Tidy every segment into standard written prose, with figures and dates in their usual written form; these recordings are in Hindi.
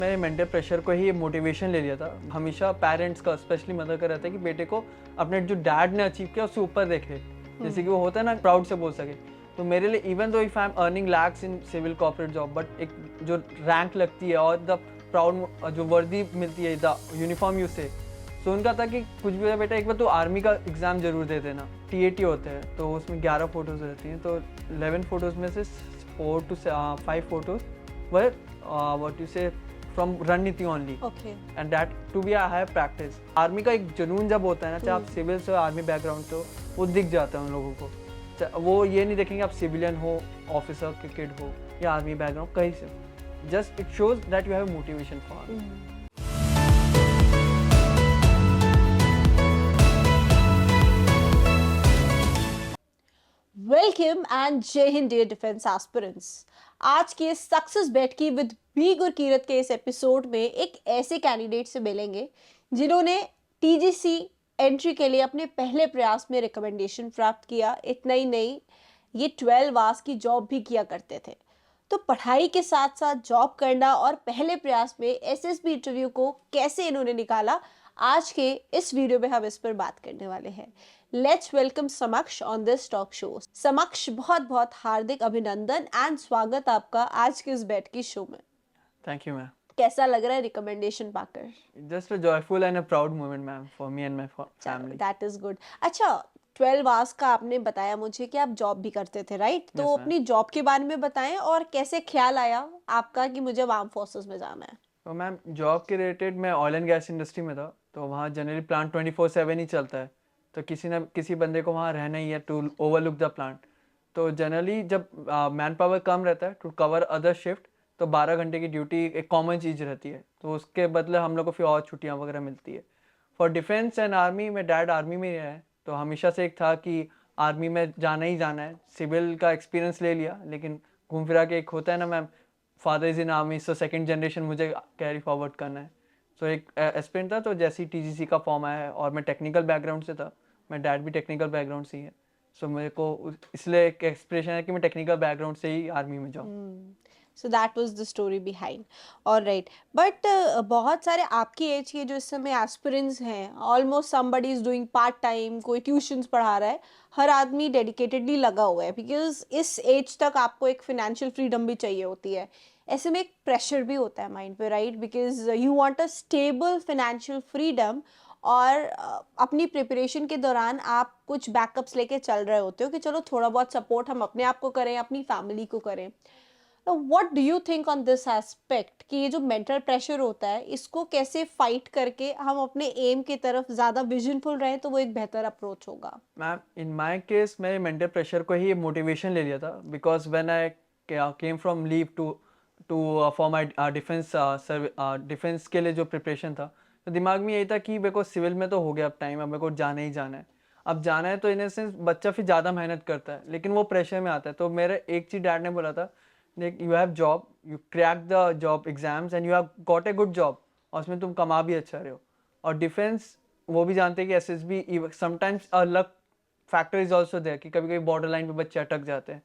मैंने मेंटल प्रेशर को ही मोटिवेशन ले लिया था। हमेशा पेरेंट्स का स्पेशली मदर का रहता है कि बेटे को अपने जो डैड ने अचीव किया उससे ऊपर देखे, जैसे कि वो होता है ना, प्राउड से बोल सके। तो मेरे लिए even though if I am earning lakhs in civil corporate job, but एक जो रैंक लगती है और द प्राउड जो वर्दी मिलती है, द यूनिफॉर्म यू से, तो उनका था कि कुछ भी हो बेटा एक बार तो आर्मी का एग्ज़ाम जरूर दे देना। टीएटी होते हैं तो उसमें 11 फोटोज़ रहती हैं, तो 11 फोटोज़ में से 4 to 5 photos were what you say from रणनीति only, and that to be I have practice. Army का एक जुनून जब होता है ना, चाहे आप सिविल से आर्मी बैकग्राउंड से हो, वो दिख जाता है उन लोगों को। वो ये नहीं देखेंगे आप सिविलियन हो, ऑफिसर के किड हो या आर्मी बैकग्राउंड कहीं से, just it shows that you have motivation for. Welcome and जय हिंद डियर डिफेंस एस्पिरेंट्स। आज के सक्सेस बेट की विद बी गुरकीरत के इस एपिसोड में एक ऐसे कैंडिडेट से मिलेंगे जिन्होंने टीजीसी एंट्री के लिए अपने पहले प्रयास में रिकमेंडेशन प्राप्त किया। इतना ही नहीं, ये 12 आवर्स की जॉब भी किया करते थे। तो पढ़ाई के साथ साथ जॉब करना और पहले प्रयास में एसएसबी इंटरव्यू को कैसे इन्होंने निकाला, आज के इस वीडियो में हम इस पर बात करने वाले हैं। लेट्स वेलकम समक्ष ऑन दिस टॉक शो। समक्ष, बहुत बहुत हार्दिक अभिनंदन एंड स्वागत आपका आज के इस बैट की शो में। Thank you ma'am. कैसा लग रहा है रिकमेंडेशन पाकर? Just a joyful and a proud moment ma'am for me and my family. That is good. अच्छा, 12 आवर्स का आपने बताया मुझे कि आप जॉब भी करते थे, राइट? तो Yes, ma'am. अपनी जॉब के बारे में बताएं और कैसे ख्याल आया आपका कि मुझे आर्म फोर्सेस में जाना है। तो मैम जॉब के रिलेटेड मैं ऑयल एंड गैस इंडस्ट्री में था, तो वहाँ जनरली प्लांट 24/7 ही चलता है, तो किसी ना किसी बंदे को वहाँ रहना ही है टू ओवरलुक द प्लांट। तो जनरली जब मैन पावर कम रहता है टू कवर अदर शिफ्ट, तो 12 घंटे की ड्यूटी एक कॉमन चीज़ रहती है, तो उसके बदले हम लोग को फिर और छुट्टियाँ वगैरह मिलती है। फॉर डिफेंस एंड आर्मी, में डैड आर्मी में ही है, तो हमेशा से एक था कि आर्मी में जाना ही जाना है। सिविल का एक्सपीरियंस ले लिया, लेकिन घूम फिरा के एक होता है ना ma'am, father is in army, so second generation मुझे कैरी फॉरवर्ड करना है। सो एक एस्पिरेंट था, तो जैसे ही टीजीसी का फॉर्म आया है, और मैं टेक्निकल बैकग्राउंड से था, मैं डैड भी टेक्निकल बैकग्राउंड से ही है, सो मेरे को इसलिए एक एक्सप्रेशन है कि मैं टेक्निकल बैकग्राउंड से ही आर्मी में जाऊँ। So that was the story behind. All right, but बहुत सारे आपकी एज के जो इस समय एस्पिरेंट्स हैं, almost somebody is doing part time, कोई ट्यूशंस पढ़ा रहा है, हर आदमी डेडिकेटेडली लगा हुआ है, बिकॉज इस एज तक आपको एक फिनेंशियल फ्रीडम भी चाहिए होती है। ऐसे में एक प्रेशर भी होता है माइंड पे, right? Because you want a stable financial freedom, और अपनी प्रिपरेशन के दौरान आप कुछ बैकअप्स लेके चल रहे होते हो कि चलो थोड़ा बहुत सपोर्ट हम अपने आप को करें, अपनी फैमिली को करें। तो what do you think on this aspect कि ये जो मेंटल प्रेशर होता है, इसको कैसे फाइट करके हम अपने एम की तरफ ज़्यादा विजनफुल रहें, तो वो एक बेहतर अप्रोच होगा? मैम इन माय केस मैंने मेंटल प्रेशर को ही मोटिवेशन ले लिया था, because when I came from leave to to for my defence defence के लिए जो प्रिपरेशन था, तो दिमाग में यही था कि मेरे को सिविल में तो हो गया अब टाइम, अब मेरे को जाना ही जाना है। अब जाना है तो इन सेंस बच्चा फिर ज़्यादा मेहनत करता है, लेकिन वो प्रेशर में आता है। तो मेरे एक चीज़ डैड ने बोला था, देख you have job, you crack the job exams and you have got a good job, और उसमें तुम कमा भी अच्छा रहे हो। और डिफेंस वो भी जानते हैं कि SSB sometimes luck factor is also there, कि कभी कभी बॉर्डर लाइन पे बच्चे अटक जाते हैं।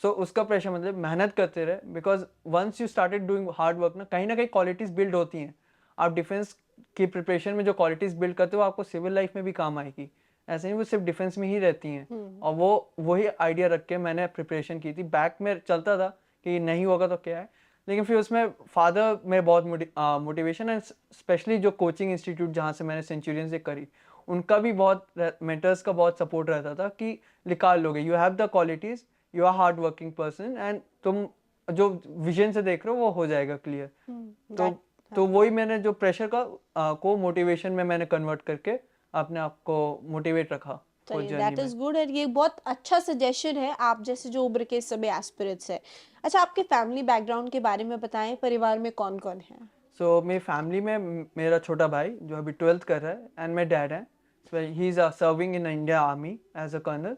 सो उसका प्रेशर मतलब मेहनत करते रहे, because once you started doing hard work ना, कहीं क्वालिटीज बिल्ड होती हैं। आप डिफेंस की प्रिपरेशन में जो क्वालिटीज बिल्ड करते हो, आपको सिविल लाइफ में भी काम आएगी। ऐसे नहीं वो सिर्फ डिफेंस में ही रहती हैं। और वो वही आइडिया रख के मैंने प्रिपरेशन की थी। बैक में चलता था कि नहीं होगा तो क्या है, लेकिन फिर उसमें फादर में बहुत मोटिवेशन, एंड स्पेशली जो कोचिंग इंस्टीट्यूट जहाँ से मैंने सेंचुरियन से करी, उनका भी बहुत, मेंटर्स का बहुत सपोर्ट रहता था कि निकाल लोगे, you have the qualities, you are hard working person, and तुम जो विजन से देख रहे हो वो हो जाएगा क्लियर। तो वही मैंने जो प्रेशर का को मोटिवेशन में मैंने कन्वर्ट करके अपने आप को मोटिवेट रखा। दैट इज गुड, और ये बहुत अच्छा सजेशन है आप जैसे जो उम्र के सभी एस्पिरेंट्स है। अच्छा, आपके फैमिली बैकग्राउंड के बारे में बताएं, परिवार में कौन कौन है? सो मेरी फैमिली में मेरा छोटा भाई जो अभी 12th कर रहा है, एंड मेरे डैड हैं। So he is serving in India army as a colonel,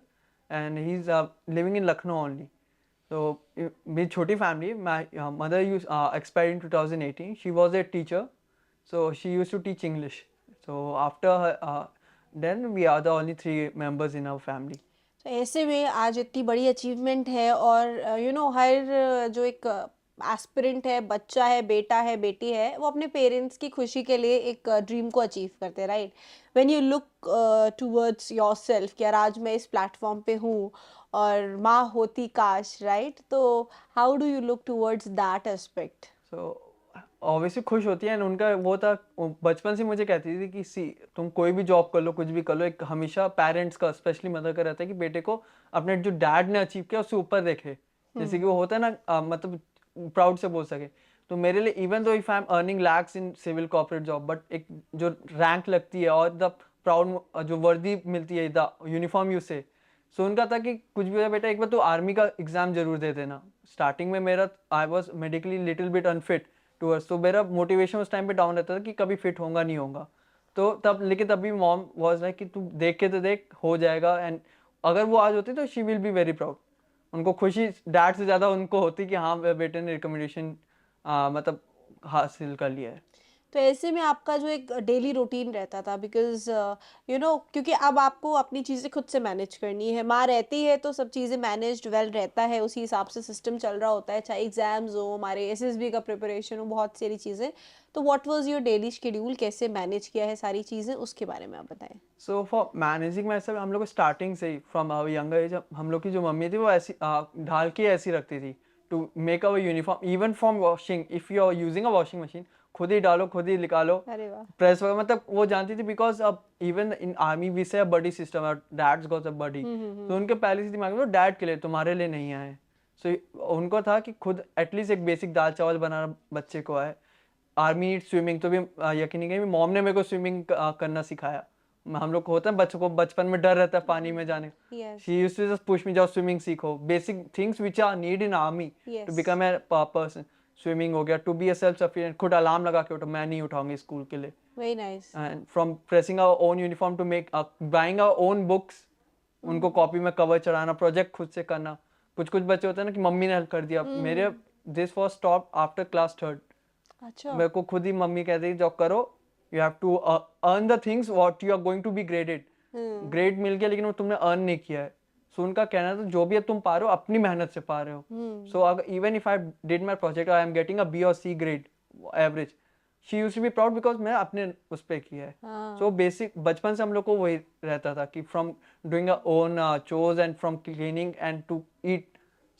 and he is living in Lucknow only. तो मेरी छोटी family, my mother use expired in 2018, she was a teacher, so she used to teach English. So after then we are the only 3 members in our family. तो ऐसे में आज इतनी बड़ी अचीवमेंट है, और हर जो एक एस्पिरेंट है, बच्चा है, बेटा है, बेटी है, वो अपने पेरेंट्स की खुशी के लिए एक ड्रीम को अचीव करते हैं, right? When you look towards yourself कि यार आज मैं इस प्लेटफॉर्म पे हूँ और माँ होती काश, राइट? तो how do you look towards that aspect? So obviously खुश होती है, एंड उनका वो था, वो बचपन से मुझे कहती थी कि सी तुम कोई भी जॉब कर लो, कुछ भी कर लो, एक हमेशा पेरेंट्स का, स्पेशली मदर का रहता है कि बेटे को अपने जो डैड ने अचीव किया उससे ऊपर देखे, जैसे कि वो होता है ना, मतलब प्राउड से बोल सके। तो मेरे लिए, even though if I am earning lakhs in civil corporate job, but एक जो रैंक लगती है और द प्राउड जो वर्दी मिलती है, द यूनिफॉर्म यू से, सो उनका था कि कुछ भी हो बेटा, एक बार तो आर्मी का एग्जाम जरूर दे देना। स्टार्टिंग में मेरा, I was medically little bit unfit towards, तो मेरा मोटिवेशन उस टाइम पे डाउन रहता था कि कभी फिट होगा नहीं होगा। तो तब, लेकिन तभी मॉम वाज लाइक कि तू देख के तो देख, हो जाएगा। एंड अगर वो आज होती तो she will be very proud. उनको खुशी डैड से ज़्यादा उनको होती कि हाँ बेटे ने रिकमेंडेशन मतलब हासिल कर लिया है। तो ऐसे में आपका जो एक डेली रूटीन रहता था, बिकॉज यू नो क्योंकि अब आपको अपनी चीज़ें खुद से मैनेज करनी है, माँ रहती है तो सब चीज़ें मैनेज्ड वेल रहता है, उसी हिसाब से सिस्टम चल रहा होता है, चाहे एग्जाम्स हो, हमारे एसएसबी का प्रिपरेशन हो, बहुत सारी चीज़ें। तो what was your daily schedule, कैसे मैनेज किया है सारी चीज़ें, उसके बारे में आप बताएं। So for managing my self, हम लोग को स्टार्टिंग से ही फ्रॉम आवर यंगर एज, हम लोग की जो मम्मी थी वो ऐसी ढाल के ऐसी रखती थी to make our uniform, even from washing, if you are using a washing machine, खुद ही डालो, खुद ही निकालो, अरे वाह। प्रेस वगैरह, मतलब वो जानती थी। बिकॉज अब even in army we say buddy system, dad's got a buddy, तो उनके पहले से दिमाग में वो डैड के लिए, तुम्हारे लिए नहीं आए। सो उनको था कि खुद एटलीस्ट एक बेसिक दाल चावल बनाना बच्चे को आए। आर्मी स्विमिंग, तो भी यकीन नहीं करेंगे, मॉम ने मेरे को स्विमिंग करना सिखाया। हम लोग को होता है बच्चों को बचपन में डर रहता है पानी में जाने, yes. She used to just push me, जाओ स्विमिंग सीखो, basic things which are need in army to yes. Become a person. Swimming हो गया, to be a self sufficient, खुद अलार्म लगा के उठो, मैं नहीं उठाऊंगी स्कूल के लिए। Very nice. And from pressing our own uniform to make buying our own books, उनको कॉपी में कवर चढ़ाना, प्रोजेक्ट खुद से करना। कुछ कुछ बच्चे होते हैं ना कि मम्मी ने हेल्प कर दिया, मेरे this was stop after class third. अच्छा। मेरे को खुद ही मम्मी कहती थी, जॉब करो, you have to earn the things what you are going to be graded. Hmm. Grade मिल गया लेकिन वो तुमने अर्न नहीं किया है। सो उनका कहना था जो भी अब तुम पा रहे हो अपनी मेहनत से पा रहे हो। सो अगर even if I did my project I am getting a B और C grade average, she used to be proud because मैं अपने उस पर किया है। सो हाँ। बेसिक बचपन से हम लोग को वही रहता था कि from doing a own chores and from cleaning and to eat,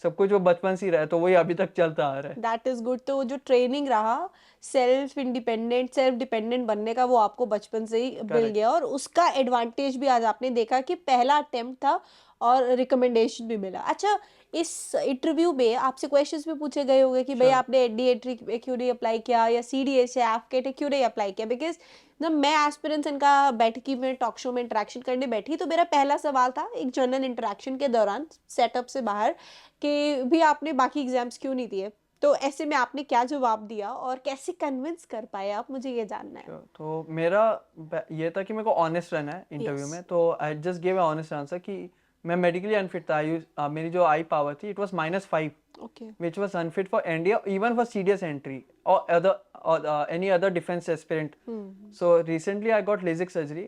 सब कुछ वो बचपन से ही रहा, तो वही अभी तक चलता आ रहा है। That is good. तो वो जो ट्रेनिंग रहा सेल्फ इंडिपेंडेंट, सेल्फ डिपेंडेंट बनने का, वो आपको बचपन से ही मिल करेक्ट। गया और उसका एडवांटेज भी आज आपने देखा कि पहला अटेम्प्ट था और रिकमेंडेशन भी मिला। अच्छा, इस इंटरव्यू में आपसे क्वेश्चंस भी पूछे गए होंगे कि भाई श्योर। आपने एडीएट्री क्यों नहीं अप्लाई किया या सीडीएस या एफकेट क्यों नहीं अप्लाई किया, बिकॉज जब मैं एस्पिरेंट्स इनका बैठकी में टॉक शो में इंटरेक्शन करने बैठी तो मेरा पहला सवाल था एक जनरल इंटरेक्शन के दौरान सेटअप से बाहर कि भी आपने बाकी एग्जाम्स क्यों नहीं दिए। तो ऐसे में आपने क्या जवाब दिया और कैसे कन्विंस कर पाए आप, मुझे ये जानना है। Sure. तो मेरा ये था कि मेरे को ऑनेस्ट रहना है इंटरव्यू यस। में, तो I just give honest answer कि मैं मेडिकली अनफिट था। मेरी जो आई पावर थी it was -5, okay. which was unfit for NDA, even for CDS entry or any other defense aspirant. So recently I got LASIK surgery.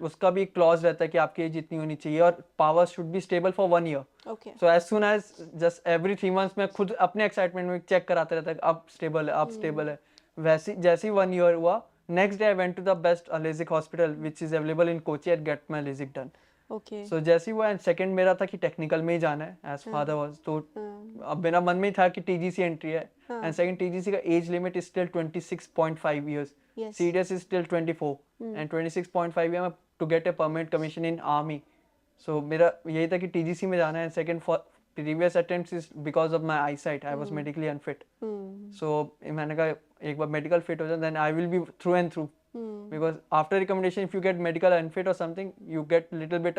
उसका भी क्लॉज रहता है कि आपकी एज इतनी होनी चाहिए और power should be stable for 1 year. Okay. So as soon as just every 3 months मैं खुद अपने एक्साइटमेंट में चेक कराते रहता है अब स्टेबल है, अब स्टेबल है। वैसे जैसे ही 1 year हुआ, next day I went to the best LASIK hospital which is available in Kochi and get my LASIK done. Okay. So जैसे ही हुआ, एंड सेकंड मेरा था कि टेक्निकल में ही जाना है एज फादर वाज, तो अब मेरा मन में ही था कि टीजीसी एंट्री है। एंड सेकंड, टीजीसी का age limit is still 26.5 years, yes. CDS is still 24, and 26.5 year to get a permanent commission in army. So मेरा यही था कि टीजीसी में जाना है। Second, for previous attempts is because of my eyesight, I was medically unfit. So मैंने कहा एक बार मेडिकल फिट हो जाए then I will be through and through, because after recommendation if you get medical unfit or something you get little bit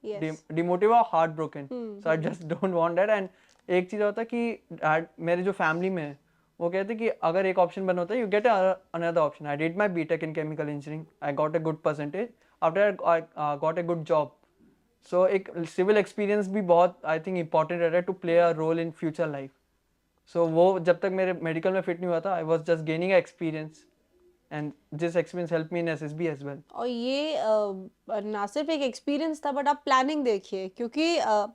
yes. demotivated or heartbroken. So I just don't want that. And एक चीज होता है कि मेरे जो फैमिली में है वो कहते हैं कि अगर एक ऑप्शन बना होता है you get another option. I did my BTech in chemical engineering, I got a good percentage, after I got a good job. So एक सिविल एक्सपीरियंस भी बहुत आई थिंक इंपॉर्टेंट रहता है to play a role in future life. So वो जब तक मेरे मेडिकल में फिट नहीं हुआ था I was just gaining experience, and this experience helped me in SSB as well. और ये ना सिर्फ एक एक्सपीरियंस था बट आप प्लानिंग देखिए, क्योंकि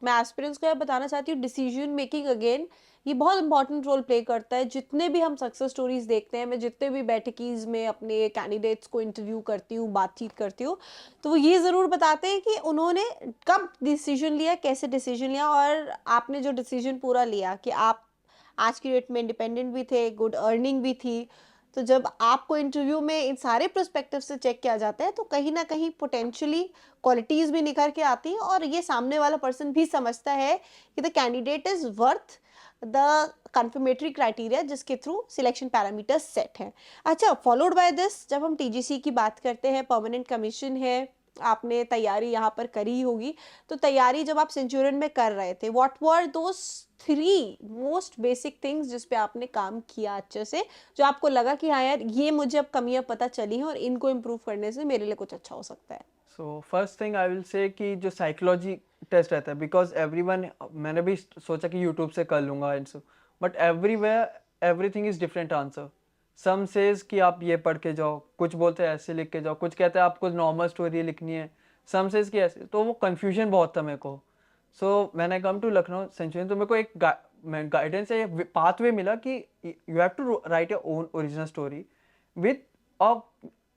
मैं एस्पिरेंट्स को यह बताना चाहती हूँ डिसीजन मेकिंग अगेन ये बहुत इंपॉर्टेंट रोल प्ले करता है। जितने भी हम सक्सेस स्टोरीज देखते हैं, मैं जितने भी बैठकीज में अपने कैंडिडेट्स को इंटरव्यू करती हूँ, बातचीत करती हूँ, तो वो ये ज़रूर बताते हैं कि उन्होंने कब डिसीजन लिया, कैसे डिसीजन लिया, और आपने जो डिसीजन पूरा लिया कि आप आज की डेट में इंडिपेंडेंट भी थे, गुड अर्निंग भी थी। तो जब आपको इंटरव्यू में इन सारे पर्सपेक्टिव से चेक किया जाता है, तो कहीं ना कहीं पोटेंशियली क्वालिटीज़ भी निखर के आती हैं, और ये सामने वाला पर्सन भी समझता है कि the candidate is worth the confirmatory criteria जिसके थ्रू सिलेक्शन पैरामीटर्स सेट हैं। अच्छा, फॉलोड बाय दिस, जब हम टीजीसी की बात करते हैं, परमानेंट कमीशन है, आपने तैयारी यहाँ पर करी होगी, तो तैयारी जब आप सेंचुरियन में कर रहे थे, what were those 3 most basic things जिस पे आपने काम किया अच्छे से, जो आपको लगा कि हाँ यार, ये मुझे अब कमियां पता चली हैं और इनको इम्प्रूव करने से मेरे लिए कुछ अच्छा हो सकता है? So first thing I will say कि जो साइकोलॉजी टेस्ट रहता है, बिकॉज एवरीवन, मैंने भी सोचा कि यूट्यूब से कर लूँगा answer, but everywhere everything is different answer. Some says कि आप ये पढ़ के जाओ, कुछ बोलते हैं ऐसे लिख के जाओ, कुछ कहते हैं आपको नॉर्मल स्टोरी लिखनी है, सम सेज कि ऐसे, तो वो कन्फ्यूजन बहुत था मेरे को। सो मैंने कम टू लखनऊ सेंचुरी, तो मेरे को एक गाइडेंस है, पाथवे मिला कि you have to write your own original story with a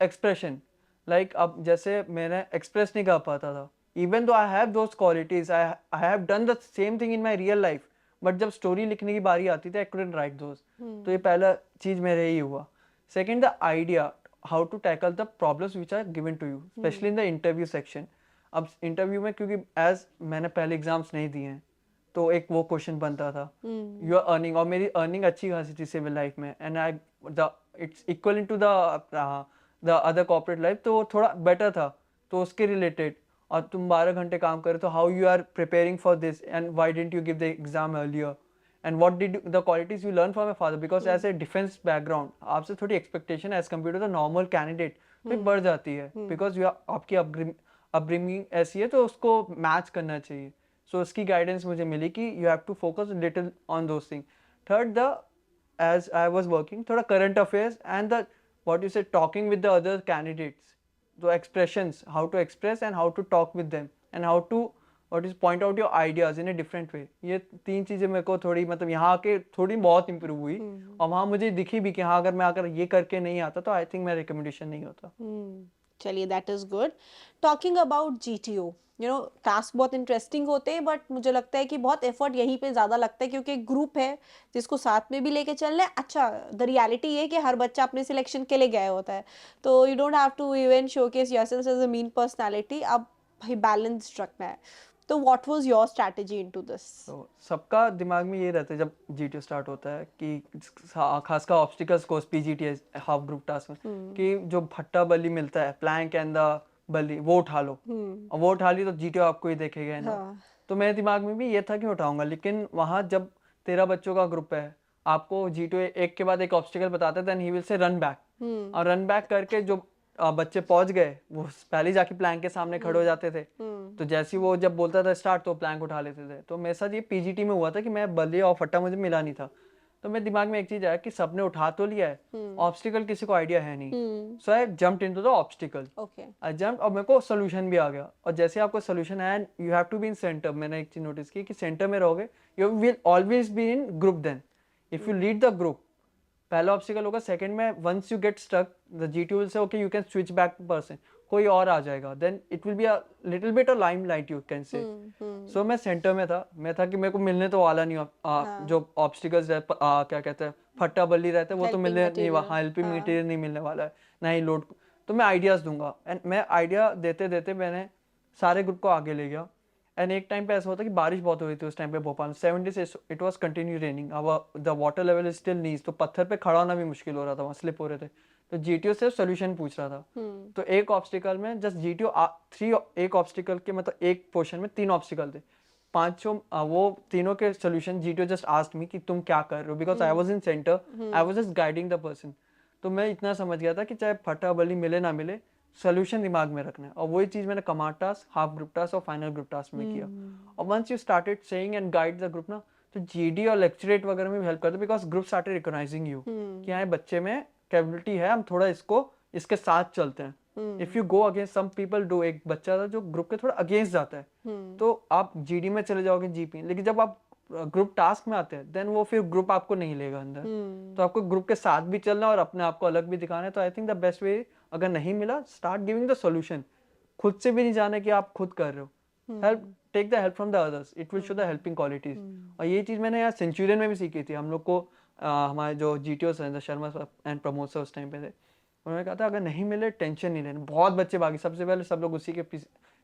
expression. Like अब जैसे मैंने एक्सप्रेस नहीं कर पाता था, even though I have those qualities, I have done the same thing in my real life, but जब स्टोरी लिखने की बारी आती थी आई कुडंट राइट दोज। तो ये पहला चीज मेरे ही हुआ। Second, the idea how to tackle the problems which are given to you, specially in the interview section. अब इंटरव्यू में, क्योंकि एज मैंने पहले एग्जाम्स नहीं दिए हैं, तो एक वो क्वेश्चन बनता था, यू आर अर्निंग, और मेरी अर्निंग अच्छी खासी थी सिविल लाइफ में, and I the it's equal to the other corporate life, तो वो थोड़ा बेटर था, तो उसके रिलेटेड। और तुम 12 घंटे काम करे, तो how you are preparing for this, and why didn't you give the exam earlier, and what did the qualities you learn from your father, because as a defence background आपसे थोड़ी expectation as compare to the normal candidate थोड़ी बढ़ जाती है, बिकॉज यू आपकी अपब्रिंगिंग ऐसी है, तो उसको मैच करना चाहिए। सो उसकी गाइडेंस मुझे मिली कि you have to focus little on those thing. Third, the as I was working, थोड़ा current affairs and the what you say talking with the other candidates, the expressions, how to express and how to talk with them and how to what is point out your ideas in a different way। ये 3 चीज़ें मेरे को थोड़ी, मतलब यहाँ आके थोड़ी बहुत इम्प्रूव हुई, और वहाँ मुझे दिखी भी कि हाँ, अगर मैं अगर ये करके नहीं आता तो आई थिंक मेरा रिकमेंडेशन नहीं होता। चलिए, that is good. Talking about GTO, you know, task बहुत इंटरेस्टिंग होते हैं, बट मुझे लगता है कि बहुत एफर्ट यहीं पे ज़्यादा लगता है, क्योंकि एक ग्रुप है जिसको साथ में भी लेके चलना है। अच्छा, द रियलिटी ये है कि हर बच्चा अपने सिलेक्शन के लिए गया होता है, तो you don't have to even showcase yourself as a mean personality. अब भाई बैलेंस रखना है, तो what was your strategy into this? तो सबका दिमाग में ये रहता है जब जीटीओ स्टार्ट होता है कि खासकर obstacles course PGTs half group task में, कि जो भट्टा बल्ली मिलता है, प्लैंक एंड द बल्ली, वो उठा लो, और वो उठा ली तो जीटीओ आपको ही देखेगा ना। हाँ। तो मेरे दिमाग में भी ये था कि उठाऊंगा, लेकिन वहाँ जब 13 बच्चों का ग्रुप है, आपको जीटीओ एक के बाद एक ऑब्स्टिकल बताता है, then he will say run back, और रन बैक करके जो बच्चे पहुंच गए वो पहले जाके प्लैंक के सामने खड़े हो जाते थे, तो जैसे ही वो जब बोलता था स्टार्ट, तो प्लैंक उठा लेते थे। तो मेरे साथ ये पीजीटी में हुआ था कि मैं बल्ली और फट्टा मुझे मिला नहीं था, तो मेरे दिमाग में एक चीज आया कि सबने उठा तो लिया है, ऑब्स्टिकल किसी को आइडिया है नहीं, so I jumped into the obstacle, I jumped, और मेरे को सोल्यूशन भी आ गया। और जैसे आपको सोल्यूशन आया, you have to be in centre. मैंने एक चीज नोटिस की कि सेंटर में रहोगे, you will always be in group, then if you lead the group, पहला ऑब्स्टिकल होगा, सेकंड में once you get stuck, the GTO will say okay you can switch back person, कोई और आ जाएगा, then it will be a little bit of limelight you can say. So मैं सेंटर में था, मैं था कि मेरे को मिलने तो वाला नहीं, जो ऑब्स्टिकल्स क्या कहते हैं, फट्टा बल्ली रहते हैं, वो तो मिलने नहीं, वहाँ हेल्पिंग मटेरियल नहीं मिलने वाला है, ना ही लोड। तो मैं आइडियाज दूंगा, एंड मैं आइडिया देते देते मैंने सारे ग्रुप को आगे ले गया। एंड एक टाइम पे ऐसा होता कि बारिश बहुत हो रही थी उस टाइम पे भोपाल में, 7 days it was continue raining, अब the water level is still knees, तो पत्थर पे खड़ा होना भी मुश्किल हो रहा था, वहाँ स्लिप हो रहे थे। तो जीटीओ से सोल्यूशन पूछ रहा था, तो एक ऑब्स्टिकल में जस्ट जीटीओ 3, एक ऑब्स्टिकल के मतलब एक पोर्शन में 3 ऑब्स्टिकल थे, पांचों वो तीनों के solution GTO just asked me कि तुम क्या कर रहे हो, because I was in centre, I was just guiding the person. तो मैं इतना समझ गया था कि चाहे फटा बली मिले ना मिले, सोल्यूशन दिमाग में रखना है, और वही चीज मैंने command task, half group task और फाइनल ग्रुप टास्क में किया। और once you started saying and guide the group ना, तो जीडी और लेक्चरेट वगैरह में भी हेल्प करते, because group started recognising you कि हाँ बच्चे में कैपेबिलिटी है, हम थोड़ा इसको इसके साथ चलते हैं। If you go against, some people do, एक बच्चा था जो ग्रुप के थोड़ा अगेंस्ट जाता है, तो आप जीडी में चले जाओगे जीपी, लेकिन जब आप ग्रुप टास्क में आते हैं देन वो फिर ग्रुप आपको नहीं लेगा अंदर। तो आपको ग्रुप के साथ भी चलना है और अपने आप को अलग भी दिखाना है। तो I think the best way, अगर नहीं मिला, स्टार्ट गिविंग द सॉल्यूशन। खुद से भी नहीं जाना कि आप खुद कर रहे हो, help, take the help from the others, it will show the helping qualities. और ये चीज़ मैंने यहाँ सेंचुरियन में भी सीखी थी। हम लोग को हमारे जो जीटीओ हैं, शर्मा एंड प्रमोद सर उस टाइम पे थे, उन्होंने कहा था अगर नहीं मिले टेंशन नहीं लेना। बहुत बच्चे भागे, सबसे पहले सब लोग उसी के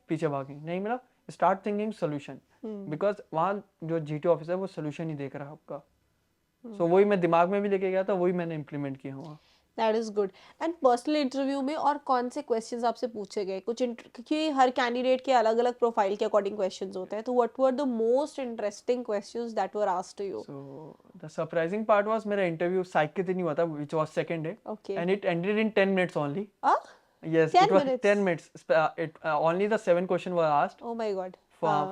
पीछे भागे। नहीं मिला, स्टार्ट थिंकिंग सोल्यूशन, बिकॉज वहाँ जो जीटीओ ऑफिसर है वो सोल्यूशन ही देख रहा है आपका। सो वही मैं दिमाग में भी लेके गया था, वही मैंने इम्प्लीमेंट किया हुआ। That is good. And personal interview में और कौन से क्वेश्चंस आपसे पूछे गए? क्योंकि हर कैंडिडेट के अलग अलग प्रोफाइल के अकॉर्डिंग क्वेश्चंस होते हैं, तो what were the most interesting questions that were asked to you? So the surprising part was मेरा इंटरव्यू साइक के दिन ही हुआ था, which was second day, okay. and it ended in 10 minutes only. Ah Yes, it 10 was minutes? 10 minutes. It only the 7 question were asked oh my God.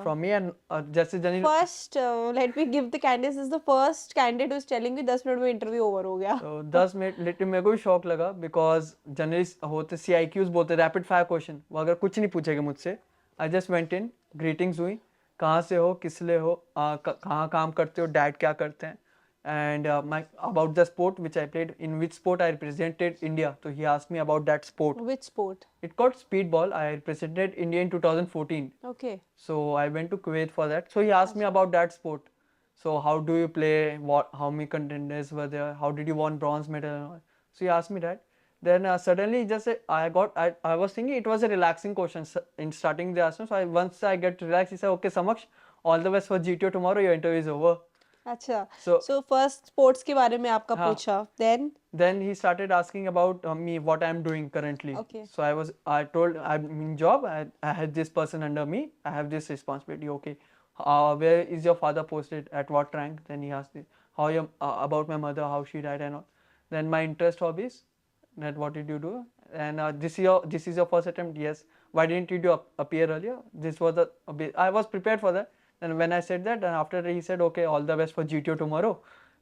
from me, and जैसे जनी first let me give the candidate is the first candidate who is telling me 10 minute में इंटरव्यू ओवर हो गया। तो 10 मिनट लिटरली मेरे को भी शॉक लगा, बिकॉज जनरली होते CIQs बोलते रैपिड फायर क्वेश्चन, वो अगर कुछ नहीं पूछेगा मुझसे। I just went in, greetings हुई, कहाँ से हो, किस लिए हो, कहाँ काम करते हो, डैड क्या करते हैं, and my about the sport which I played, in which sport I represented India. So he asked me about that sport. Which sport? It called speedball. I represented India in 2014. Okay. So I went to Kuwait for that. So he asked me about that sport. So how do you play? How many contenders were there? How did you won bronze medal and all? So he asked me that. Then suddenly just I was thinking it was a relaxing question. In starting the asked me. So once I get relaxed, he said, okay, Samaksh, all the best for GTO tomorrow. Your interview is over. अच्छा, So सो फर्स्ट स्पोर्ट्स के बारे में आपका हाँ. पूछा, Then he started asking about me, what I'm doing currently. Okay. So I told I'm in job. I had this person under me. I have this responsibility. Okay. Where is your father posted? At what rank? Then he asked me how your about my mother, how she died and all. Then my interest, hobbies. That what did you do? And this is your first attempt. Yes. Why didn't you appear earlier? This was I was prepared for that. And when I said that, and after he said, okay, all the best for GTO tomorrow,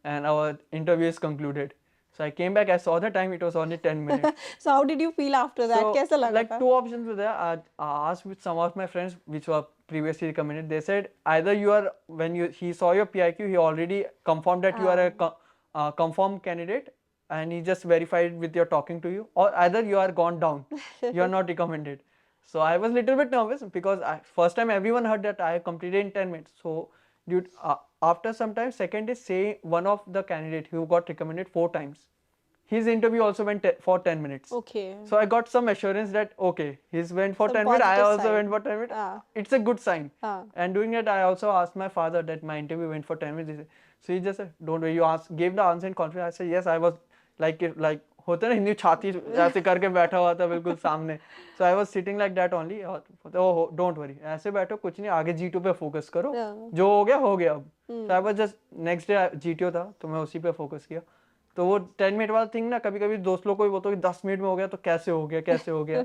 and our interview is concluded. So I came back, I saw the time, it was only 10 minutes. So how did you feel after that? So, कैसा लगा like था? two options were there. I asked with some of my friends, which were previously recommended. They said either he saw your PIQ, he already confirmed that you are a confirmed candidate, and he just verified with your talking to you, or either you are gone down, you are not recommended. So I was little bit nervous because first time everyone heard that I completed in 10 minutes. So after some time, second is say one of the candidate who got recommended 4 times. His interview also went for 10 minutes. Okay. So I got some assurance that okay, he's went for Some 10 minutes. I positive also sign. went for 10 minutes. Ah. It's a good sign. Ah. And doing it, I also asked my father that my interview went for 10 minutes. So he just said, "Don't worry." You gave the answer in confidence. I said, "Yes, I was like होता है ना हिंदी छाती ऐसे करके बैठा हुआ था बिल्कुल सामने." So I was sitting like that only. Oh, don't worry, ऐसे बैठो, कुछ नहीं, आगे G2 पे फोकस करो, जो हो गया अब। So I was just next day GTO था, तो मैं उसी पे फोकस किया। तो वो 10 मिनट वाला थिंग ना, कभी कभी दोस्त लोग को भी बोलते हो कि 10 मिनट में हो गया, तो कैसे हो गया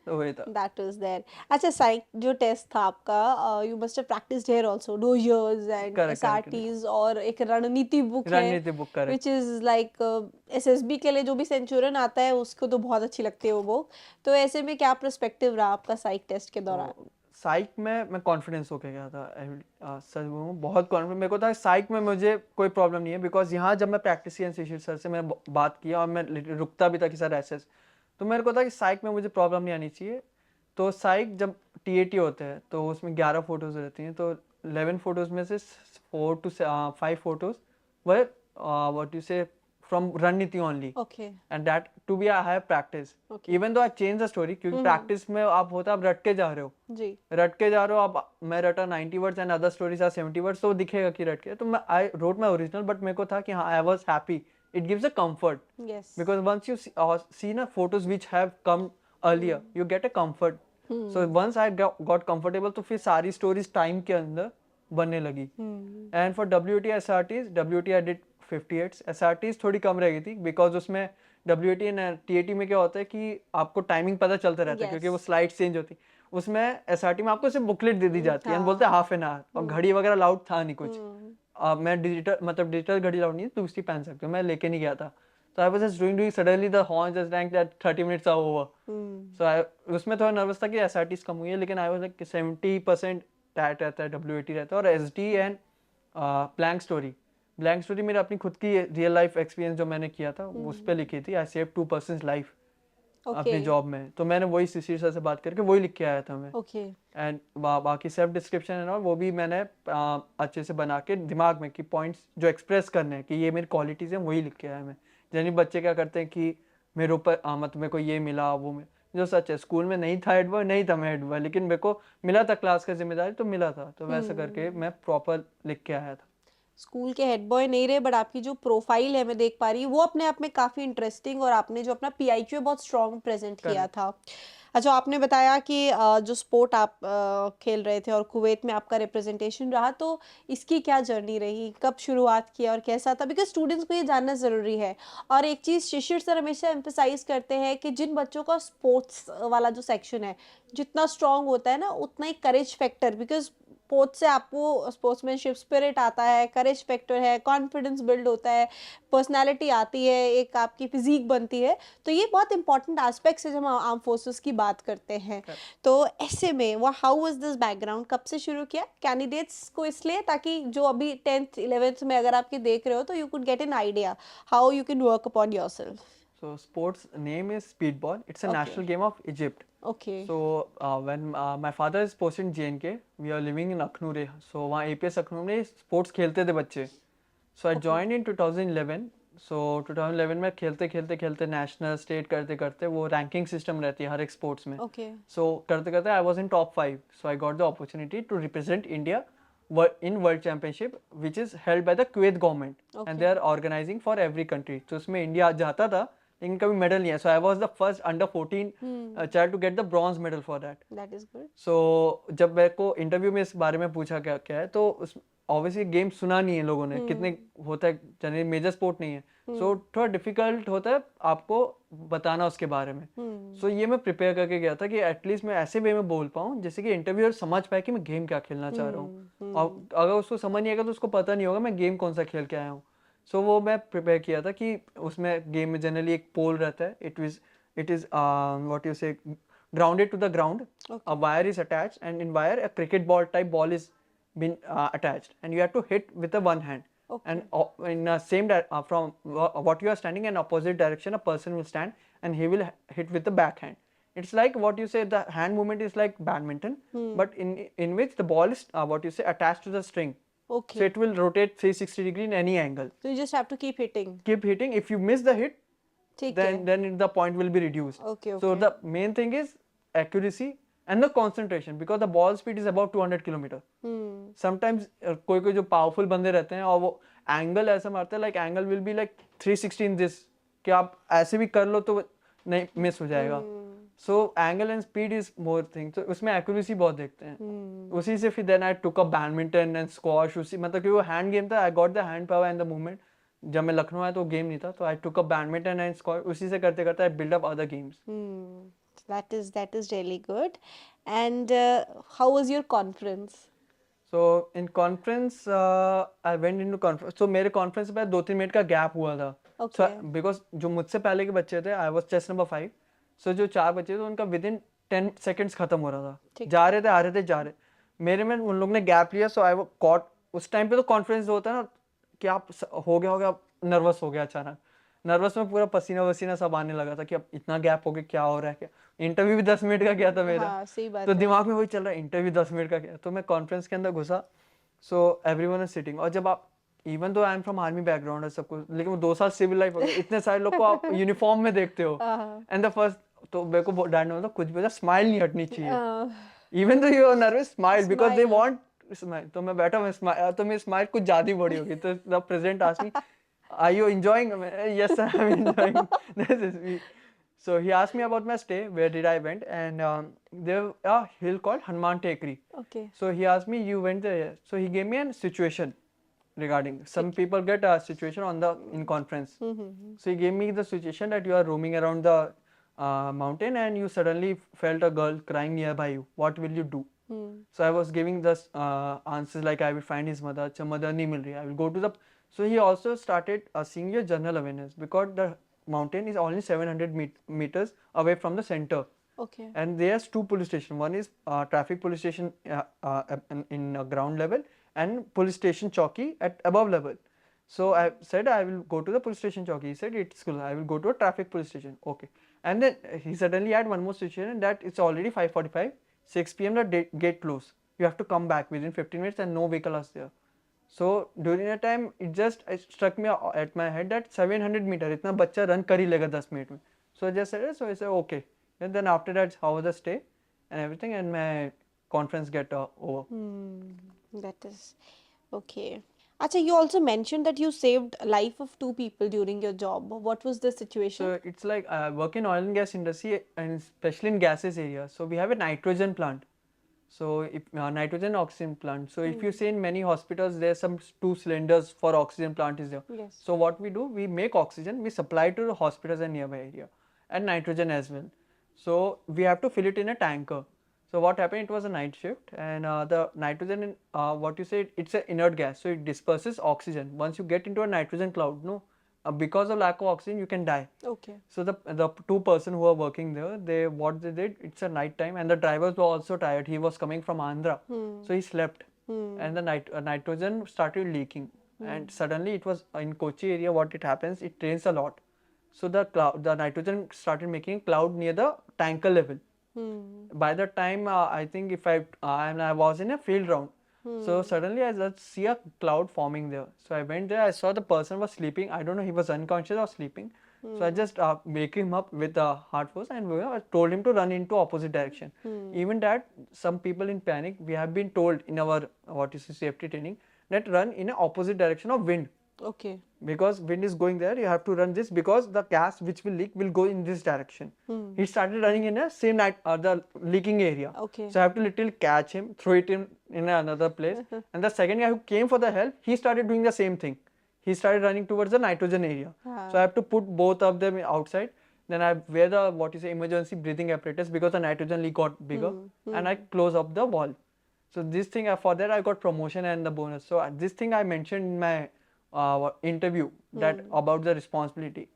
तो वही था। That was there. अच्छा, साइक जो टेस्ट था आपका, you must have practised here also, Dodgers and Correct. एसआरटीज, और एक रणनीति बुक है रणनीति book, correct. Which is like SSB के लिए जो भी सेंचुरियन आता है उसको तो बहुत अच्छी लगती है वो बुक। तो ऐसे में क्या पर्सपेक्टिव रहा आपका साइक टेस्ट के दौरान? साइक में मैं कॉन्फिडेंस होके गया था, सच बोलूं बहुत कॉन्फिडेंस मेरे को था। साइक में मुझे कोई प्रॉब्लम नहीं है, बिकॉज यहाँ जब मैं प्रैक्टिस किया इंस्टीट्यूट सर से, मैंने बात किया और मैं रुकता भी था कि सर ऐसे, तो मेरे को था कि साइक में मुझे प्रॉब्लम नहीं आनी चाहिए। तो साइक जब TAT होते हैं तो उसमें 11 फोटोज रहती हैं, तो 11 फोटोज में से 4 to 5 photos were what you say from रणनीति only. Okay. And that to be I have practice, Okay. Even though I change the story, क्योंकि प्रैक्टिस में आप होता आप रट के जा रहे हो जी। आप, मैं रटा 90 words and other stories are 70 words, तो दिखेगा कि रट के। तो मैं I wrote my original, but मेरे को था कि हाँ I was happy, it gives a comfort, yes. Because once you see ना photos which have come earlier, you get a comfort. So once I got comfortable, तो फिर सारी स्टोरीज टाइम के अंदर बनने लगी। And for WT SRTs, WT I did 58, SRTs थोड़ी कम रह गई थी, बिकॉज उसमें WT एंड TAT में क्या होता है कि आपको टाइमिंग पता चलता रहता है, क्योंकि वो स्लाइड चेंज होती। उसमें SRT में आपको सिर्फ बुकलेट दे दी जाती है, एंड बोलते हैं हाफ एन आवर, और घड़ी वगैरह अलाउड था नहीं कुछ। मैं डिजिटल घड़ी अलाउड नहीं, दूसरी पहन सकते हो, मैं लेके नहीं गया था। So I was just doing suddenly the horn just rang that 30 minutes are over. So उसमें थोड़ा नर्वस था कि SRTs कम हुई है, लेकिन I was like 70% टैट रहता है, WAT रहता है, और SD एंड ब्लैंक स्टोरी मेरी अपनी खुद की रियल लाइफ एक्सपीरियंस जो मैंने किया था उस पर लिखी थी। I save 2 persons life okay अपने जॉब में, तो मैंने वही शिशिर सर से बात करके वही लिख के आया था मैं। ओके एंड बाकी सेल्फ डिस्क्रिप्शन है ना, वो भी मैंने अच्छे से बना के दिमाग में कि पॉइंट्स जो एक्सप्रेस करने हैं कि ये मेरी क्वालिटीज़ हैं वही लिख के आया मैं। जैसे बच्चे क्या करते हैं कि मेरे ऊपर मतलब मेरे को ये मिला वो मिला, जो सच है स्कूल में नहीं था हेड बॉय, नहीं था मैं हेड बॉय, लेकिन मेरे को मिला था क्लास का जिम्मेदारी तो मिला था, तो वैसा करके मैं प्रॉपर लिख के आया था। स्कूल के हेड बॉय नहीं रहे, बट आपकी जो प्रोफाइल है मैं देख पा रही हूँ वो अपने आप में काफ़ी इंटरेस्टिंग, और आपने जो अपना पीआईक्यू है बहुत स्ट्रॉन्ग प्रेजेंट किया करेक्ट। था। अच्छा, आपने बताया कि जो स्पोर्ट आप खेल रहे थे और कुवैत में आपका रिप्रेजेंटेशन रहा, तो इसकी क्या जर्नी रही, कब शुरुआत किया और कैसा था, बिकॉज स्टूडेंट्स को ये जानना ज़रूरी है। और एक चीज़ शिशिर सर हमेशा एम्फेसाइज करते हैं कि जिन बच्चों का स्पोर्ट्स वाला जो सेक्शन है जितना स्ट्रॉन्ग होता है ना, उतना ही करेज फैक्टर, बिकॉज स्पोर्ट्स से आपको स्पोर्ट्समैनशिप स्पिरिट आता है, करेज फैक्टर है, कॉन्फिडेंस बिल्ड होता है, पर्सनालिटी आती है, एक आपकी फिजिक बनती है। तो ये बहुत इंपॉर्टेंट एस्पेक्ट्स है जब हम आर्म फोर्सेस की बात करते हैं। तो ऐसे में वो हाउ वाज दिस बैकग्राउंड, कब से शुरू किया कैंडिडेट्स को, इसलिए ताकि जो अभी 10th 11th में अगर आपके देख रहे हो तो you could get an idea how you can work upon yourself. So sports name is speedball. It's a okay national game of Egypt. Okay So when my father is posted in JNK, we are living in Akhnure. So वहाँ APS अखनूर में sports खेलते थे बच्चे. So I okay joined in 2011. So 2011 में खेलते खेलते खेलते नेशनल स्टेट करते करते वो रैंकिंग सिस्टम रहती है हर एक स्पोर्ट्स में. ओके So करते करते I was in top 5. So I got the opportunity to represent India in World Championship, which is held by the Kuwait government, and okay they are organizing for every country. तो उसमें इंडिया जाता था लेकिन कभी मेडल नहीं है. So I was the first under 14 child to get the bronze medal for that. That is good. So जब मेरे को इंटरव्यू में इस बारे में पूछा क्या क्या है, तो उस ऑब्वियसली गेम सुना नहीं है लोगों ने कितने होता है, जनरली मेजर स्पोर्ट नहीं है, सो थोड़ा डिफिकल्ट होता है आपको बताना उसके बारे में. सो ये मैं प्रिपेयर करके गया था कि एटलीस्ट मैं ऐसे वे में बोल पाऊँ जैसे कि इंटरव्यूअर समझ पाए कि मैं गेम क्या खेलना चाह रहा हूँ, और अगर उसको समझ नहीं आएगा तो उसको पता नहीं होगा मैं गेम कौन सा खेल के आया हूँ. सो वो मैं प्रिपेयर किया था कि उसमें गेम में जनरली एक पोल रहता है, इट इज व्हाट यू से grounded to the ground. A wire is attached, and in wire a cricket ball type ball is been attached, and you have to hit with the one hand. Okay. And in same from what you are standing in opposite direction, a person will stand and he will hit with the backhand. It's like what you say, the hand movement is like badminton, but in which the ball is what you say attached to the string. Okay So it will rotate 360 degree in any angle. तो you just have to keep hitting. Keep hitting. If you miss the hit, ठीक है। then the point will be reduced. Okay, So okay. the main thing is accuracy and the concentration, because the ball speed is about 200 kilometre. Sometimes कोई कोई जो पावरफुल बंदे रहते हैं और वो एंगल ऐसा मारते हैं, like angle will be like 360 in this, कि आप ऐसे भी कर लो तो नहीं मिस हो जाएगा. So angle and speed is more thing, तो उसमें एक्यूरेसी बहुत देखते हैं. उसी से फिर then I took up badminton and squash, उसी मतलब कि वो हैंड गेम था, I got the hand power and the movement. जब मैं लखनऊ आया तो गेम नहीं था, तो I took up badminton and squash, उसी से करते करते I build up other games. that is really good. And how was your conference? So in conference I went into conference. So मेरे कॉन्फ्रेंस में 2-3 मिनट का गैप हुआ था. सो Okay. बिकॉज जो मुझसे पहले के बच्चे थे, आई वाज चेस नंबर 5. सो जो 4 बच्चे थे उनका विद इन 10 सेकेंड्स खत्म हो रहा था. ठीक जा रहे थे आ रहे थे जा रहे. मेरे में उन लोग ने गैप लिया, सो आई वो कॉट. उस टाइम पे तो कॉन्फ्रेंस होता है ना कि आप हो गया नर्वस हो गया अचानक. नर्वस में पूरा पसीना वसीना सब आने लगा था कि अब इतना गैप हो गया, क्या हो रहा है क्या. इंटरव्यू भी 10 मिनट का गया था मेरा. हाँ, सही बात तो है। दिमाग में वही चल रहा है, इंटरव्यू 10 मिनट का गया. तो मैं कॉन्फ्रेंस के अंदर घुसा. सो एवरीवन इज सिटिंग, और जब आप even though I am from army background है सब कुछ, लेकिन वो 2 साल सिविल लाइफ हो गया, इतने सारे लोग को आप यूनिफॉर्म में देखते हो. एंड द फर्स्ट तो मेरे को डांटने वाला कुछ भी स्माइल नहीं हटनी चाहिए, even though you are nervous smile, because they want smile. तो मैं बैठा, मैं स्माइल, तो मेरी स्माइल कुछ ज्यादा ही बड़ी होगी. तो the present asked me, are you enjoying? Yes, I'm enjoying. This is me. So he asked me about my stay. Where did I went? And there a hill called Hanuman Tekri. Okay. So he asked me, you went there? So he gave me a situation regarding. Some people get a situation on the in conference. So he gave me the situation that you are roaming around the mountain and you suddenly felt a girl crying nearby you. What will you do? So I was giving the answers like I will find his mother. अच्छा mother नहीं मिल रही. I will go to the. So he also started seeing your general awareness, because the mountain is only 700 meters away from the center. Okay. And there's 2 police stations. One is traffic police station in ground level, and police station chowki at above level. So I said I will go to the police station chowki. He said it's cool. I will go to a traffic police station. Okay. And then he suddenly had one more situation that it's already 5:45, 6 p.m. the gate closed. You have to come back within 15 minutes and no vehicle is there. So during that time it struck me at my head that 700 meter इतना बच्चा run कर ही लेगा 10 मिनट में. So I just said it. So I said okay. And then after that, how was the stay and everything, and my conference get over. That is okay. Acha, you also mentioned that you saved life of two people during your job. What was the situation? So it's like I work in oil and gas industry and especially in gases area. So we have a nitrogen plant. So if nitrogen oxygen plant. So if you see in many hospitals, there's some two cylinders for oxygen plant is there. Yes. So what we do, we make oxygen, we supply to the hospitals and nearby area, and nitrogen as well. So we have to fill it in a tanker. So what happened? It was a night shift, and the nitrogen, what you say, it's an inert gas, so it disperses oxygen. Once you get into a nitrogen cloud, no, because of lack of oxygen, you can die. Okay. So the two person who are working there, what they did, it's a night time, and the drivers were also tired. He was coming from Andhra, so he slept, and the nitrogen started leaking, and suddenly it was in Kochi area. What it happens? It rains a lot, so the nitrogen started making cloud near the tanker level. By the time I think if I was in a field round, so suddenly I just see a cloud forming there. So I went there. I saw the person was sleeping. I don't know he was unconscious or sleeping. So I just wake him up with a hard force, and I told him to run into opposite direction. Even that, some people in panic. We have been told in our safety training that run in a opposite direction of wind. Okay. Because wind is going there, you have to run this because the gas which will leak will go in this direction. He started running in a same the leaking area. Okay. So I have to literally catch him, throw it in another place. And the second guy who came for the help, he started doing the same thing. He started running towards the nitrogen area. So I have to put both of them outside. Then I wear the emergency breathing apparatus because the nitrogen leak got bigger, and I close up the wall. So this thing, for that I got promotion and the bonus. So this thing I mentioned in my interview that about the responsibility.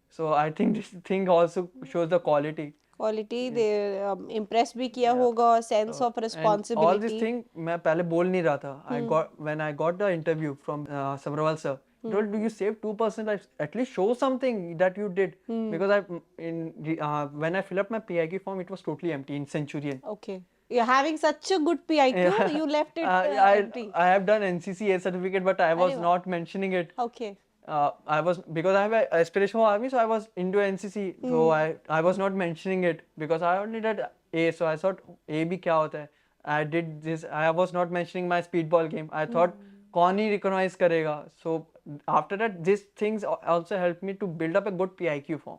So I think this thing also shows the quality. Quality they impress भी किया होगा और sense of And all this responsibility. thing मैं पहले बोल नहीं रहा था. When I got the interview from Sabrawal sir, he told, do you save 2% lives? At least show something that you did. Because when I fill up my PIQ form, it was totally empty in Centurion. Okay. You're having such a good PIQ, you left it empty. I have done NCCA certificate, but I was wow. not mentioning it. Okay. Because I have an aspiration for army, so I was into NCC. So I was not mentioning it because I only did A. So I thought A भी क्या होता है? I did this. I was not mentioning my speedball game. I thought कौन ही recognize करेगा? So after that, these things also helped me to build up a good PIQ form.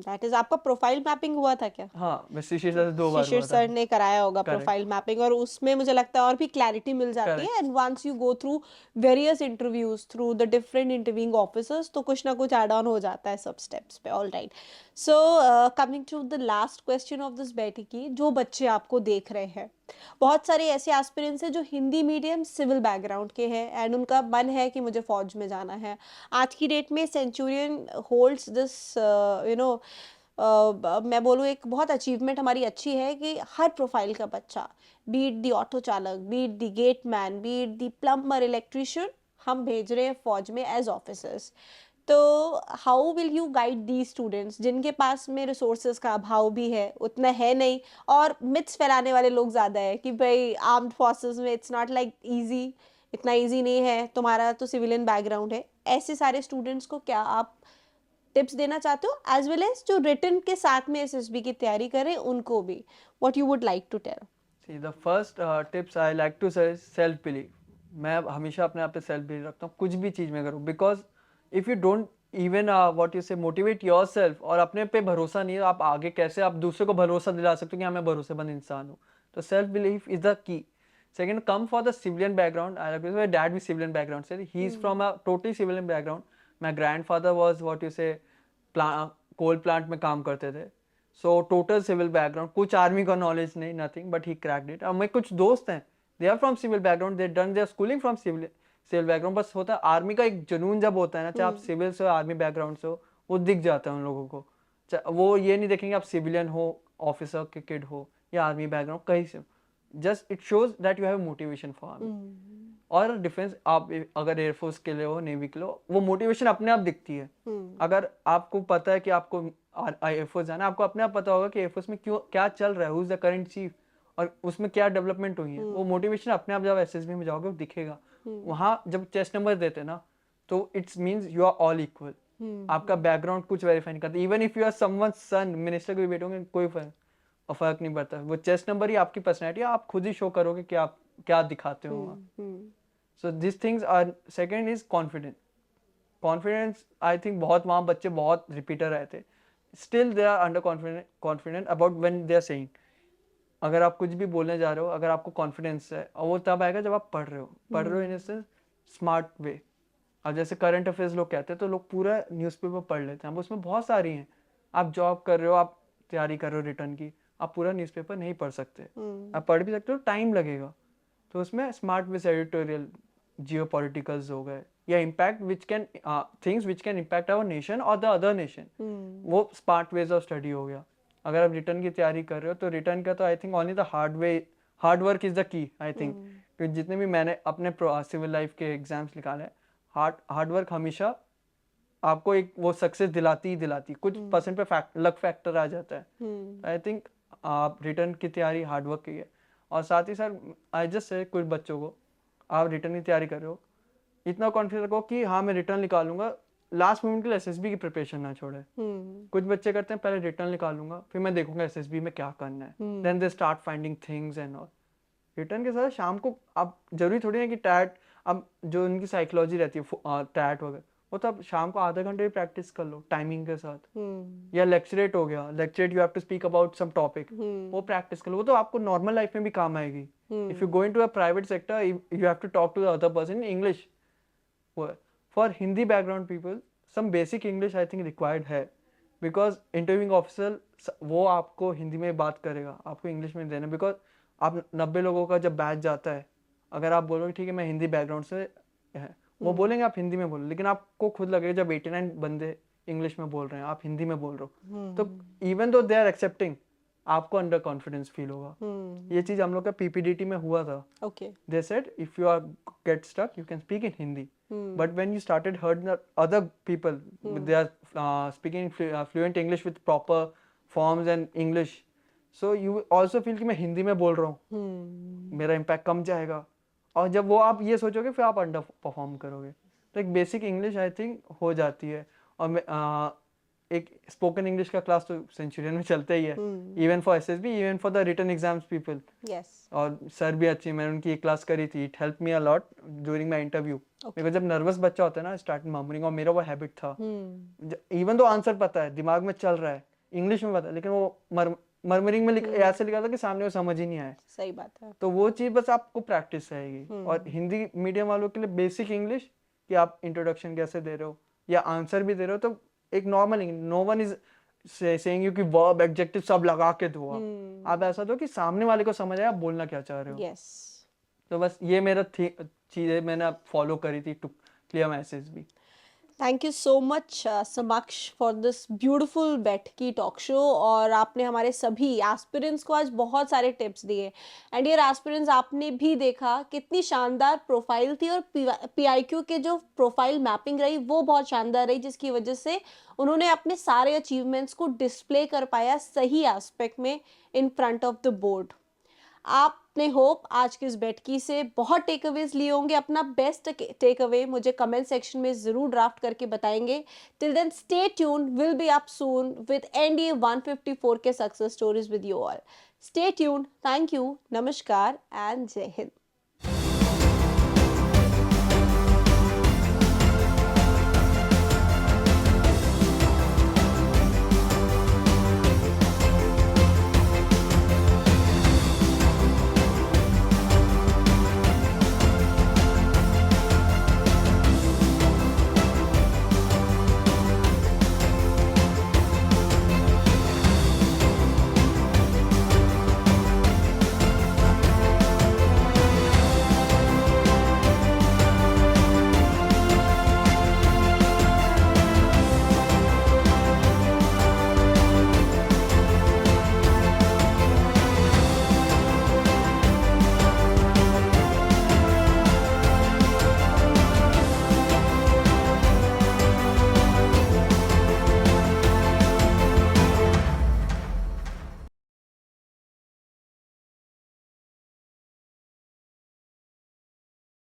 That is आपका प्रोफाइल मैपिंग हुआ था क्या? हाँ, मैं शिशिर सर से 2 बार शिशिर हुआ था. सर ने कराया होगा Correct. प्रोफाइल मैपिंग और उसमें मुझे लगता है और भी क्लैरिटी मिल जाती है and once you go through various interviews through the different interviewing officers तो कुछ ना कुछ ऐड ऑन हो जाता है सब स्टेप्स पे. All right. So coming to the last question of this बैठकी, जो बच्चे आपको देख रहे हैं, बहुत सारे ऐसे एस्पिरेंट्स हैं जो हिंदी मीडियम सिविल बैकग्राउंड के हैं एंड उनका मन है कि मुझे फौज में जाना है. आज की डेट में सेंचुरियन होल्ड्स दिस मैं बोलूँ एक बहुत अचीवमेंट हमारी अच्छी है कि हर प्रोफाइल का बच्चा, बीट दी ऑटो चालक, बीट दी गेट मैन, बीट दी प्लम्बर, इलेक्ट्रिशियन, हम भेज रहे हैं फौज में एज ऑफिसर्स. तो how will you guide the students जिनके पास में रिसोर्सेज का अभाव भी है, उतना है नहीं, और मिथ्स फैलाने वाले लोग ज़्यादा है कि भाई आर्म्ड फोर्सेस में इट्स नॉट लाइक ईजी, इतना ईजी नहीं है, तुम्हारा तो सिविलियन बैकग्राउंड है. ऐसे सारे स्टूडेंट्स को क्या आप टिप्स देना चाहते हो, एज वेल एज जो रिटन के साथ में एसएसबी की तैयारी करें उनको भी, what you would like to tell? See, the first tips I like to say is self belief. मैं हमेशा अपने आप पे सेल्फ बिलीव रखता हूँ कुछ भी चीज़ में करूँ. Because if you don't even what you से मोटिवेट योर सेल्फ, और अपने पे भरोसा नहीं है, आप आगे कैसे आप दूसरे को भरोसा दिला सकते हो कि हाँ मैं भरोसेमंद इंसान हूँ. तो self belief is the key. Second, come for the civilian background. I like my dad with civilian background. So he's from a totally civilian background. My grandfather was what you say coal plant में काम करते थे. So total civil background. कुछ army का knowledge नहीं, nothing, but he cracked it. अब मेरे कुछ दोस्त हैं, they are from civil background. They done their schooling from civil background. बस होता है आर्मी का एक जुनून जब होता है ना, चाहे आप सिविल से हो, आर्मी बैकग्राउंड से हो, वो दिख जाता है उन लोगों को. वो ये नहीं देखेंगे आप सिविलियन हो, ऑफिसर के किड हो या आर्मी बैकग्राउंड कहीं से हो. Just it shows that you have a motivation for army. और डिफेंस आप अगर एयरफोर्स के लिए हो, नेवी के लिए हो, वो मोटिवेशन अपने आप दिखती है। अगर आपको पता है कि आपको एयरफोर्स जाना है, आपको अपने आप पता होगा कि एयरफोर्स में क्यों क्या चल रहा है, who is the current chief, और उसमें क्या डेवलपमेंट हुई है। वो मोटिवेशन अपने आप जब एसएसबी में जाओगे वो दिखेगा। वहाँ जब चेस्ट नंबर देते हैं ना, तो it's means you are all equal. आपका बैकग्राउंड कुछ वेरीफाई नहीं करता। Even if you are someone's son, minister के भी बेटे होंगे, कोई फर्क नहीं पड़ता। वो चेस्ट नंबर ही आपकी पर्सनैलिटी है, आप खुद ही शो करोगे कि आप क्या दिखाते हो वहाँ। So this things are. Second is confidence. Confidence I think बहुत वहाँ बच्चे बहुत रिपीटर रहे थे, still they are under confident about when they are saying. अगर आप कुछ भी बोलने जा रहे हो, अगर आपको कॉन्फिडेंस है, और वो तब आएगा जब आप पढ़ रहे हो इन सेंस स्मार्ट वे। अब जैसे करंट अफेयर्स लोग कहते हैं तो लोग पूरा न्यूज़पेपर पढ़ लेते हैं। अब उसमें बहुत सारी हैं। आप जॉब कर रहे हो, आप तैयारी कर रहे हो रिटर्न की, आप पूरा न्यूज़पेपर नहीं पढ़ सकते। आप पढ़ भी सकते हो, टाइम लगेगा। तो उसमें smart wise editorial, geopoliticals हो गए, या impact which can things which can impact our nation और द अदर नेशन, वो स्मार्ट वेज ऑफ स्टडी हो गया। अगर आप रिटर्न की तैयारी कर रहे हो तो रिटर्न का तो I think only the hard work is the key I think. क्योंकि जितने भी मैंने अपने सिविल लाइफ के एग्जाम्स निकाले, हार्ड वर्क हमेशा आपको एक वो सक्सेस दिलाती ही दिलाती। कुछ परसेंट पे लक फैक्टर आ जाता है। आई थिंक आप रिटर्न की तैयारी हार्ड वर्क की है। और साथ ही साथ आई जस्ट से कुछ बच्चों को, आप रिटर्न की तैयारी कर रहे हो, इतना कॉन्फिडेंस रखो कि हाँ मैं रिटर्न निकालूंगा, लास्ट मोमेंट के लिए एसएसबी की प्रिपरेशन ना छोड़े। कुछ बच्चे करते हैं पहले रिटर्न निकालूंगा फिर मैं देखूंगा एसएसबी में क्या करना है, then they start finding things and all. Written के साथ शाम को आप जरूरी थोड़ी है कि टैट, अब जो उनकी साइकोलॉजी रहती है टैट वगैरह, वो तो आप शाम को आधा घंटे भी प्रैक्टिस कर लो टाइमिंग के साथ। या लेक्चरेट हो गया, lecturette you have to speak about some topic, वो प्रैक्टिस कर लो। वो तो आपको नॉर्मल लाइफ में भी काम आएगी। If you go into a private sector you have to talk to the other person in English. For Hindi background people some basic English I think required है, बिकॉज इंटरव्यूइंग ऑफिसर वो आपको हिंदी में बात करेगा, आपको इंग्लिश में देना। बिकॉज आप 90 लोगों का जब बैच जाता है, अगर आप बोलोगे ठीक है मैं हिंदी बैकग्राउंड से है, वो बोलेंगे आप हिंदी में बोलो, लेकिन आपको खुद लगेगा जब 89 बंदे इंग्लिश में बोल रहे हैं, आप हिंदी में बोल रहे हो, तो even though they are accepting, आपको अंडर कॉन्फिडेंस फील होगा। ये चीज हम लोग का पीपीडीटी में हुआ था। They said if you are get stuck you can speak in Hindi, but when you started heard other people they are speaking fluent English with proper forms and English, so you also feel कि मैं हिंदी में बोल रहा हूँ, मेरा इम्पैक्ट कम जाएगा। और जब वो आप ये सोचोगे फिर आप अंडर परफॉर्म करोगे। तो एक बेसिक इंग्लिश आई थिंक हो जाती है। और एक स्पोकन इंग्लिश का क्लास तो सेंचुरियन में चलता ही है, even for SSB, even for the written exams people. और सर भी अच्छी, मैंने उनकी एक क्लास करी थी, it help me a lot during my interview. Because जब नर्वस बच्चा होता है ना, स्टार्ट मर्मरिंग, और मेरा वो हैबिट था, इवन तो आंसर पता है, दिमाग में चल रहा है, इंग्लिश में पता है, लेकिन वो मर्मरिंग में ऐसे लिखा था कि सामने वो समझ ही नहीं आया। सही बात है। तो वो चीज बस आपको प्रैक्टिस रहेगी। और हिंदी मीडियम वालों के लिए बेसिक इंग्लिश, कि आप इंट्रोडक्शन कैसे दे रहे हो या आंसर भी दे रहे हो, तो एक normal English, no one is saying you कि वर्ब एडजेक्टिव सब लगा के दो। आप ऐसा दो कि सामने वाले को समझ आए आप बोलना क्या चाह रहे हो। तो बस ये मेरा चीजें मैंने फॉलो करी थी to clear my SSB. Thank you so much Samaksh for this beautiful बैठकी टॉक शो। और आपने हमारे सभी एस्पिरेंट्स को आज बहुत सारे टिप्स दिए। एंड डियर एस्पिरेंट्स, आपने भी देखा कितनी शानदार प्रोफाइल थी, और पीआईक्यू के जो प्रोफाइल मैपिंग रही वो बहुत शानदार रही, जिसकी वजह से उन्होंने अपने सारे अचीवमेंट्स को डिस्प्ले कर पाया सही एस्पेक्ट में in front of the board. आपने होप आज की इस बैठकी से बहुत टेक अवेज लिए होंगे। अपना बेस्ट टेक अवे मुझे कमेंट सेक्शन में जरूर ड्राफ्ट करके बताएंगे। Till then stay tune, will be up soon with NDA 154 के success stories with you all. Stay tune, thank you, नमस्कार एंड जय हिंद।